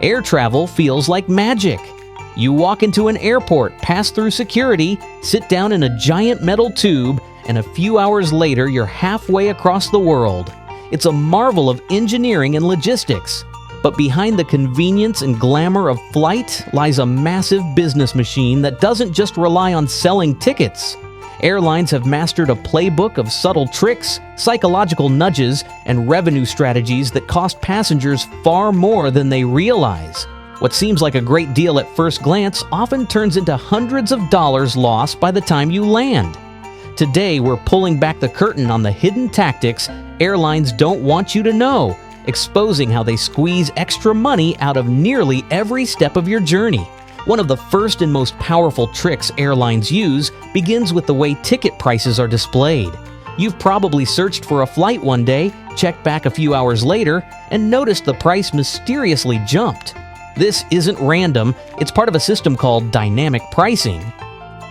Air travel feels like magic. You walk into an airport, pass through security, sit down in a giant metal tube, and a few hours later you're halfway across the world. It's a marvel of engineering and logistics. But behind the convenience and glamour of flight lies a massive business machine that doesn't just rely on selling tickets. Airlines have mastered a playbook of subtle tricks, psychological nudges, and revenue strategies that cost passengers far more than they realize. What seems like a great deal at first glance often turns into hundreds of dollars lost by the time you land. Today, we're pulling back the curtain on the hidden tactics airlines don't want you to know, exposing how they squeeze extra money out of nearly every step of your journey. One of the first and most powerful tricks airlines use begins with the way ticket prices are displayed. You've probably searched for a flight one day, checked back a few hours later, and noticed the price mysteriously jumped. This isn't random, it's part of a system called dynamic pricing.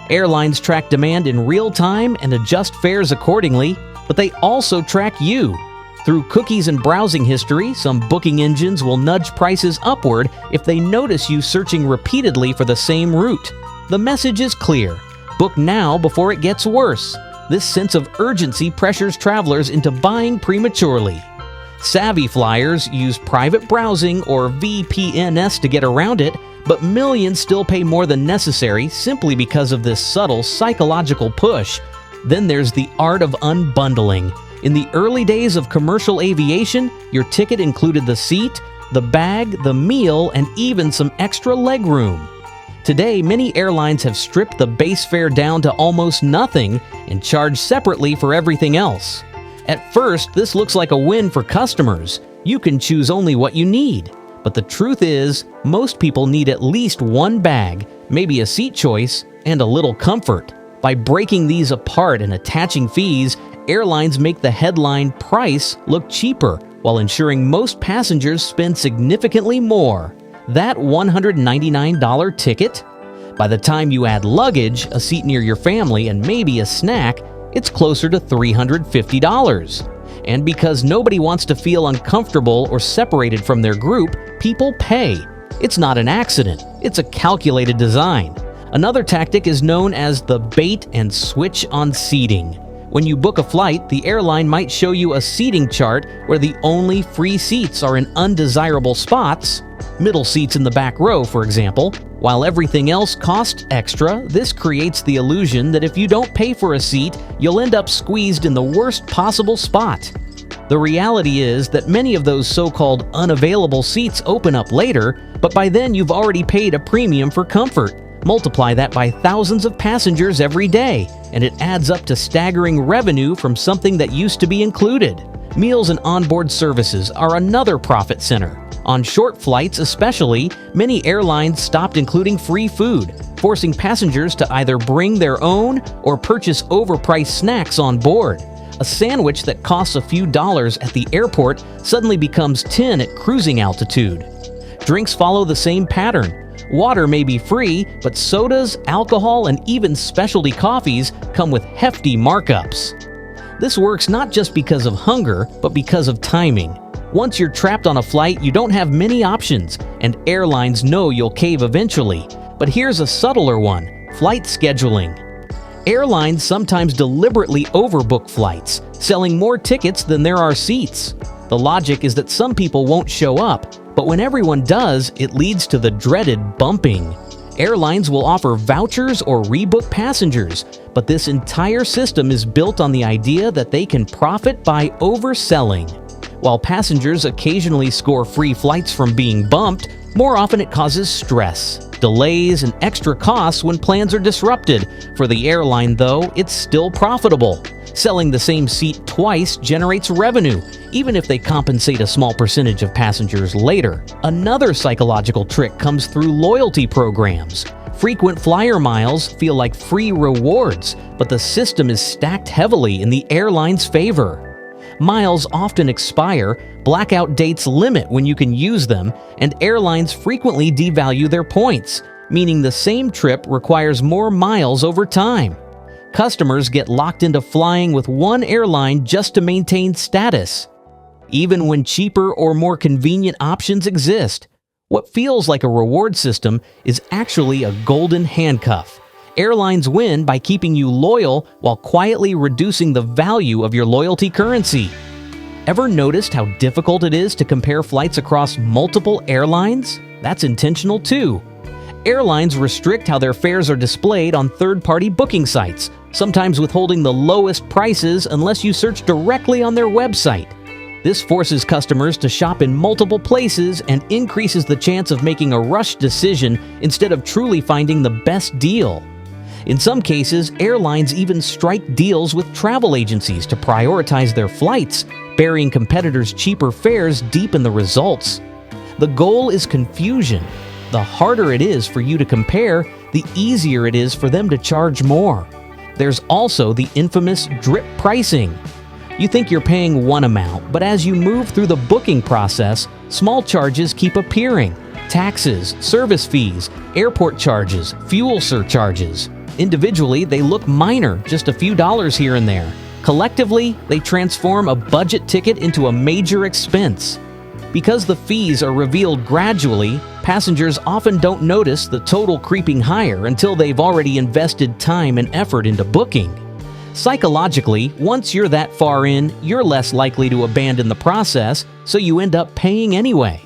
Airlines track demand in real time and adjust fares accordingly, but they also track you. Through cookies and browsing history, some booking engines will nudge prices upward if they notice you searching repeatedly for the same route. The message is clear: book now before it gets worse. This sense of urgency pressures travelers into buying prematurely. Savvy flyers use private browsing or VPNs to get around it, but millions still pay more than necessary simply because of this subtle psychological push. Then there's the art of unbundling. In the early days of commercial aviation, your ticket included the seat, the bag, the meal, and even some extra legroom. Today, many airlines have stripped the base fare down to almost nothing and charge separately for everything else. At first, this looks like a win for customers. You can choose only what you need. But the truth is, most people need at least one bag, maybe a seat choice, and a little comfort. By breaking these apart and attaching fees, airlines make the headline price look cheaper while ensuring most passengers spend significantly more. That $199 ticket? By the time you add luggage, a seat near your family, and maybe a snack, it's closer to $350. And because nobody wants to feel uncomfortable or separated from their group, people pay. It's not an accident, it's a calculated design. Another tactic is known as the bait and switch on seating. When you book a flight, the airline might show you a seating chart where the only free seats are in undesirable spots, middle seats in the back row, for example. While everything else costs extra, this creates the illusion that if you don't pay for a seat, you'll end up squeezed in the worst possible spot. The reality is that many of those so-called unavailable seats open up later, but by then you've already paid a premium for comfort. Multiply that by thousands of passengers every day, and it adds up to staggering revenue from something that used to be included. Meals and onboard services are another profit center. On short flights especially, many airlines stopped including free food, forcing passengers to either bring their own or purchase overpriced snacks on board. A sandwich that costs a few dollars at the airport suddenly becomes 10 at cruising altitude. Drinks follow the same pattern. Water may be free, but sodas, alcohol, and even specialty coffees come with hefty markups. This works not just because of hunger, but because of timing. Once you're trapped on a flight, you don't have many options, and airlines know you'll cave eventually. But here's a subtler one: flight scheduling. Airlines sometimes deliberately overbook flights, selling more tickets than there are seats. The logic is that some people won't show up, but when everyone does, it leads to the dreaded bumping. Airlines will offer vouchers or rebook passengers, but this entire system is built on the idea that they can profit by overselling. While passengers occasionally score free flights from being bumped, more often it causes stress, delays, and extra costs when plans are disrupted. For the airline, though, it's still profitable. Selling the same seat twice generates revenue, even if they compensate a small percentage of passengers later. Another psychological trick comes through loyalty programs. Frequent flyer miles feel like free rewards, but the system is stacked heavily in the airline's favor. Miles often expire, blackout dates limit when you can use them, and airlines frequently devalue their points, meaning the same trip requires more miles over time. Customers get locked into flying with one airline just to maintain status. Even when cheaper or more convenient options exist, What feels like a reward system is actually a golden handcuff. Airlines win by keeping you loyal while quietly reducing the value of your loyalty currency. Ever noticed how difficult it is to compare flights across multiple airlines? That's intentional too. Airlines restrict how their fares are displayed on third-party booking sites, sometimes withholding the lowest prices unless you search directly on their website. This forces customers to shop in multiple places and increases the chance of making a rushed decision instead of truly finding the best deal. In some cases, airlines even strike deals with travel agencies to prioritize their flights, burying competitors' cheaper fares deep in the results. The goal is confusion. The harder it is for you to compare, the easier it is for them to charge more. There's also the infamous drip pricing. You think you're paying one amount, but as you move through the booking process, small charges keep appearing. Taxes, service fees, airport charges, fuel surcharges. Individually, they look minor, just a few dollars here and there. Collectively, they transform a budget ticket into a major expense. Because the fees are revealed gradually, passengers often don't notice the total creeping higher until they've already invested time and effort into booking. Psychologically, once you're that far in, you're less likely to abandon the process, so you end up paying anyway.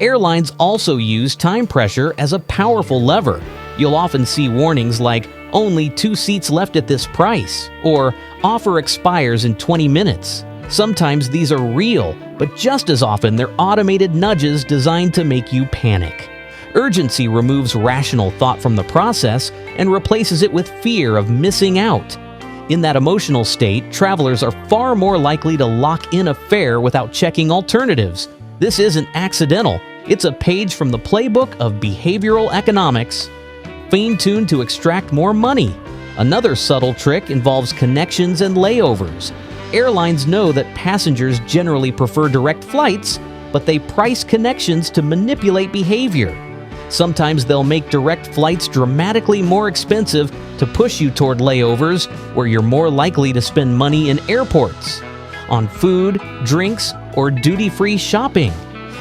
Airlines also use time pressure as a powerful lever. You'll often see warnings like, "Only 2 seats left at this price," or "Offer expires in 20 minutes." Sometimes these are real, but just as often they're automated nudges designed to make you panic. Urgency removes rational thought from the process and replaces it with fear of missing out. In that emotional state, travelers are far more likely to lock in a fare without checking alternatives. This isn't accidental. It's a page from the playbook of behavioral economics, fine-tuned to extract more money. Another subtle trick involves connections and layovers. Airlines know that passengers generally prefer direct flights, but they price connections to manipulate behavior. Sometimes they'll make direct flights dramatically more expensive to push you toward layovers, where you're more likely to spend money in airports, on food, drinks, or duty-free shopping.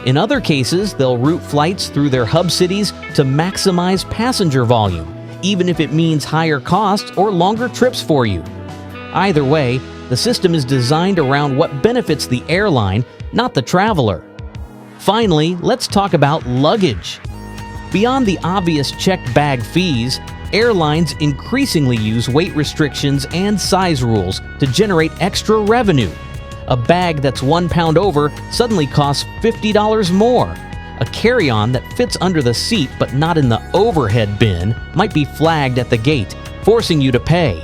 In other cases, they'll route flights through their hub cities to maximize passenger volume, even if it means higher costs or longer trips for you. Either way, the system is designed around what benefits the airline, not the traveler. Finally, let's talk about luggage. Beyond the obvious checked bag fees, airlines increasingly use weight restrictions and size rules to generate extra revenue. A bag that's 1 pound over suddenly costs $50 more. A carry-on that fits under the seat but not in the overhead bin might be flagged at the gate, forcing you to pay.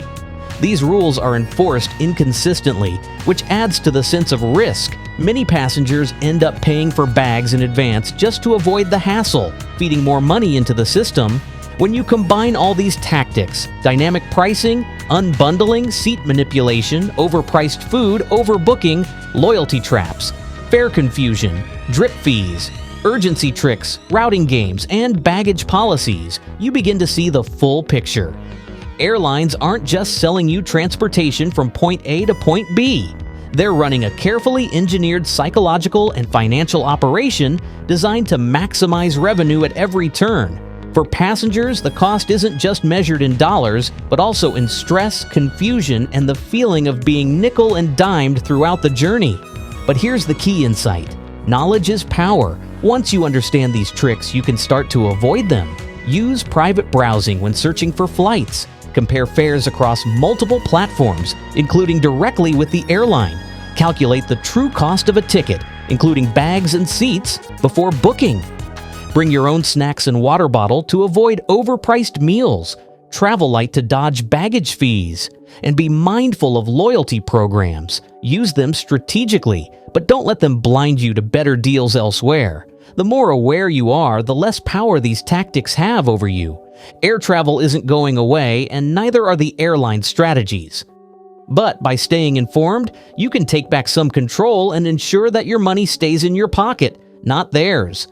These rules are enforced inconsistently, which adds to the sense of risk. Many passengers end up paying for bags in advance just to avoid the hassle, feeding more money into the system. When you combine all these tactics, dynamic pricing, unbundling, seat manipulation, overpriced food, overbooking, loyalty traps, fare confusion, drip fees, urgency tricks, routing games, and baggage policies, you begin to see the full picture. Airlines aren't just selling you transportation from point A to point B. They're running a carefully engineered psychological and financial operation designed to maximize revenue at every turn. For passengers, the cost isn't just measured in dollars, but also in stress, confusion, and the feeling of being nickel and dimed throughout the journey. But here's the key insight. Knowledge is power. Once you understand these tricks, you can start to avoid them. Use private browsing when searching for flights. Compare fares across multiple platforms, including directly with the airline. Calculate the true cost of a ticket, including bags and seats, before booking. Bring your own snacks and water bottle to avoid overpriced meals. Travel light to dodge baggage fees. And be mindful of loyalty programs. Use them strategically, but don't let them blind you to better deals elsewhere. The more aware you are, the less power these tactics have over you. Air travel isn't going away, and neither are the airline strategies. But by staying informed, you can take back some control and ensure that your money stays in your pocket, not theirs.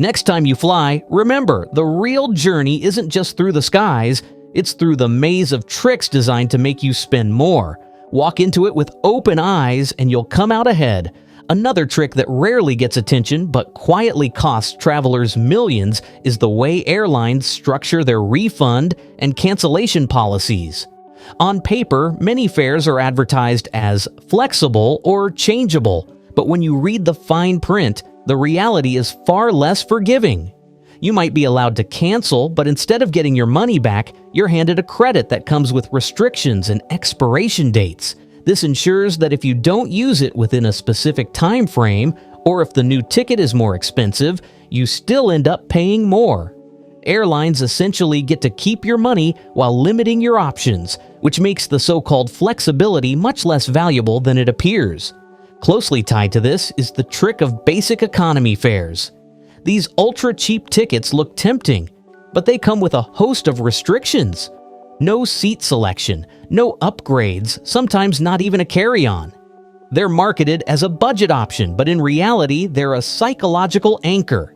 Next time you fly, remember, the real journey isn't just through the skies, it's through the maze of tricks designed to make you spend more. Walk into it with open eyes and you'll come out ahead. Another trick that rarely gets attention but quietly costs travelers millions is the way airlines structure their refund and cancellation policies. On paper, many fares are advertised as flexible or changeable, but when you read the fine print, the reality is far less forgiving. You might be allowed to cancel, but instead of getting your money back, you're handed a credit that comes with restrictions and expiration dates. This ensures that if you don't use it within a specific time frame, or if the new ticket is more expensive, you still end up paying more. Airlines essentially get to keep your money while limiting your options, which makes the so-called flexibility much less valuable than it appears. Closely tied to this is the trick of basic economy fares. These ultra-cheap tickets look tempting, but they come with a host of restrictions. No seat selection, no upgrades, sometimes not even a carry-on. They're marketed as a budget option, but in reality, they're a psychological anchor.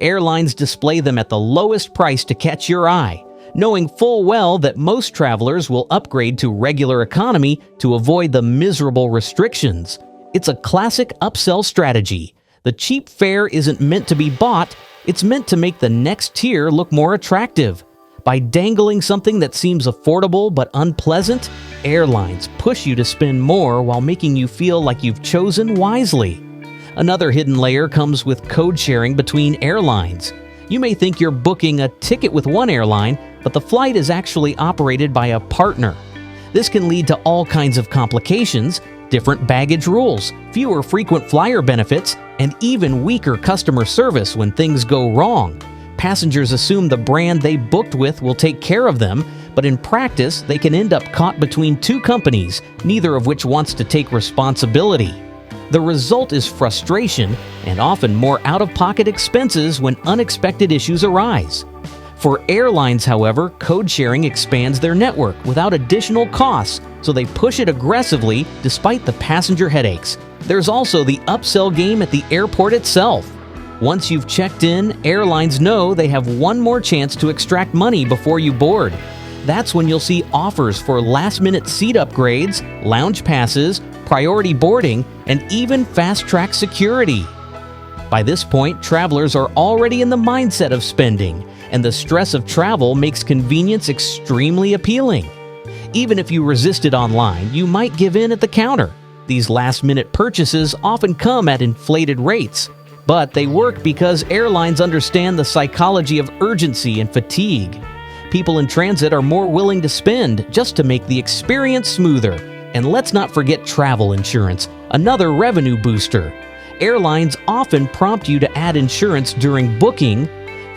Airlines display them at the lowest price to catch your eye, knowing full well that most travelers will upgrade to regular economy to avoid the miserable restrictions. It's a classic upsell strategy. The cheap fare isn't meant to be bought, it's meant to make the next tier look more attractive. By dangling something that seems affordable but unpleasant, airlines push you to spend more while making you feel like you've chosen wisely. Another hidden layer comes with code sharing between airlines. You may think you're booking a ticket with one airline, but the flight is actually operated by a partner. This can lead to all kinds of complications, different baggage rules, fewer frequent flyer benefits, and even weaker customer service when things go wrong. Passengers assume the brand they booked with will take care of them, but in practice, they can end up caught between two companies, neither of which wants to take responsibility. The result is frustration and often more out-of-pocket expenses when unexpected issues arise. For airlines, however, code sharing expands their network without additional costs, so they push it aggressively despite the passenger headaches. There's also the upsell game at the airport itself. Once you've checked in, airlines know they have one more chance to extract money before you board. That's when you'll see offers for last-minute seat upgrades, lounge passes, priority boarding, and even fast-track security. By this point, travelers are already in the mindset of spending, and the stress of travel makes convenience extremely appealing. Even if you resist it online, you might give in at the counter. These last-minute purchases often come at inflated rates, but they work because airlines understand the psychology of urgency and fatigue. People in transit are more willing to spend just to make the experience smoother. And let's not forget travel insurance, another revenue booster. Airlines often prompt you to add insurance during booking,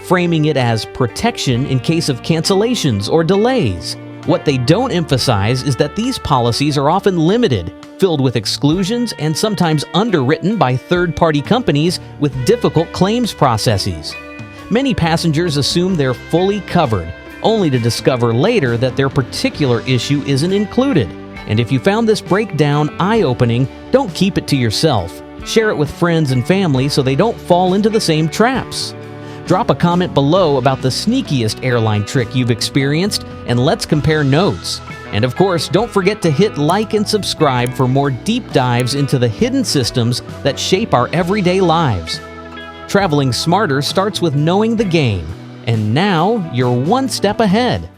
framing it as protection in case of cancellations or delays. What they don't emphasize is that these policies are often limited, filled with exclusions, and sometimes underwritten by third-party companies with difficult claims processes. Many passengers assume they're fully covered, only to discover later that their particular issue isn't included. And if you found this breakdown eye-opening, don't keep it to yourself. Share it with friends and family so they don't fall into the same traps. Drop a comment below about the sneakiest airline trick you've experienced, and let's compare notes. And of course, don't forget to hit like and subscribe for more deep dives into the hidden systems that shape our everyday lives. Traveling smarter starts with knowing the game, and now you're one step ahead.